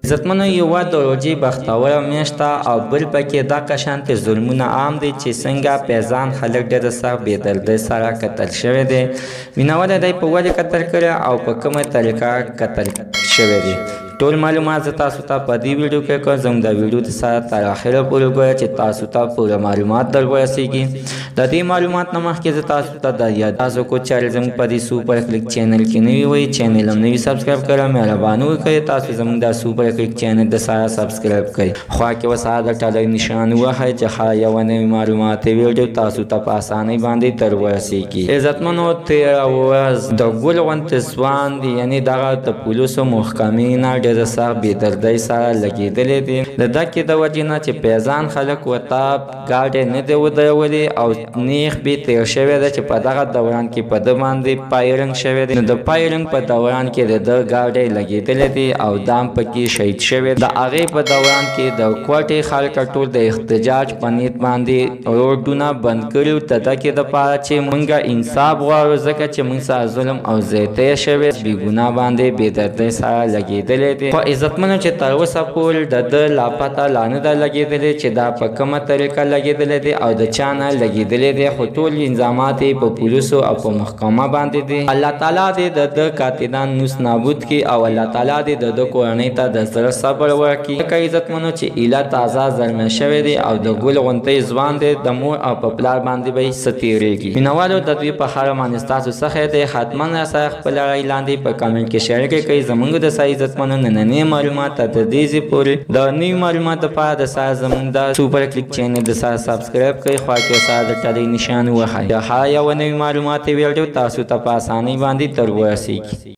عزتمنو یوه د روژې بختوره میاشت ده او بل پکې دغه شانتې ظلمونه عام دي چې څنګه پیزان خلک ډېره سخت بېدردۍ سره قتل شوی دی. مینهوال دی په ولې قتل کړی او په کومه طریقه قتل شوی دی. ټول معلومات زه تاسو ته په دې ویډیو کې کوم. زموږ د ویډیو د سره تر اخره پورې وګورئ چې تاسو ته پوره معلومات در ورسیږي. د دې معلومات نه مخکې زه تاسو ته د یاد وکړو چې زموږ په دې سوپر کلیک چینل کې نوي وئ، چینل هم نوي سبسکرایب کړئ. مهرباني وکړئ تاسو زموږ د سوپر کلیک چینل د سره سبسکرایب کړئ. خوا کې وسه د ټالی نشان ووهئ چې هر یوه نوې معلوماتي ویډیو تاسو ته په اسانۍ باندې در ورسیږي. عزتمنو تېره ورځ د ګل غوندې ځوان یعنې دغه د پولیسو محکمې نه ډېره سخت بېدردۍ سره لګېدلی دي. د دکې د وجې نه چې پیزان خلک ورته ګاډۍ نه دی ودرولې او نیغ بې تېر شوی ده چې په دغه دوران کې په ده باندې فایرنګ شوی دی. نو د فایرنګ په دوران کې د ده ګاډۍ لګېدلی دی او دا هم پکې شهید شوی. د هغې په دوران کې د کوټې خلک ټول د احتجاج په نیت باندې روډونه بند کړي د دکې دپاره چې موږ انصاف غواړو، ځکه چې موږ سره ظلم او زیاتی شوی بېګناه باندې بېدردۍ سره لګېدلی دی. خو عزتمنو چې تر اوسه پورې د ده لا پته لا نه ده لګېدلې چې دا په کومه طریقه لګېدلی دی او د چا نه لګېدلی دی. خو ټول الزامات یې په پولیسو او په محکمه باندې دي. الله تعالی دې د ده قاتلان نوس نابود کړي او الله تعالی دې د ده کورنۍ ته د زړه صبر ورکړي. ځکه عزتمنو چې ایله تازه زلمی شوی دی او د ګل غوندې ځوان دی، د مور او په پلار باندې به یې څه تېرېږي. مینهوالو د دوی په هره باندې ستاسو څخه دی حتما راسره خپله رایې لاندې په کمنټ کې شریکه کړئ. زموږ د سره عزتمنو نننۍ معلومات ته د دې ځای پورې د نوي معلوماتو لپاره د سره زموږ د سوپر کلیک چینل د سره سبسکرایب کړئ. خوا کې ورسره د ټلۍ نشان ووهئ. د هر یوه نوي معلوماتي ویډیو تاسو ته په اسانۍ باندې در ورسیږي.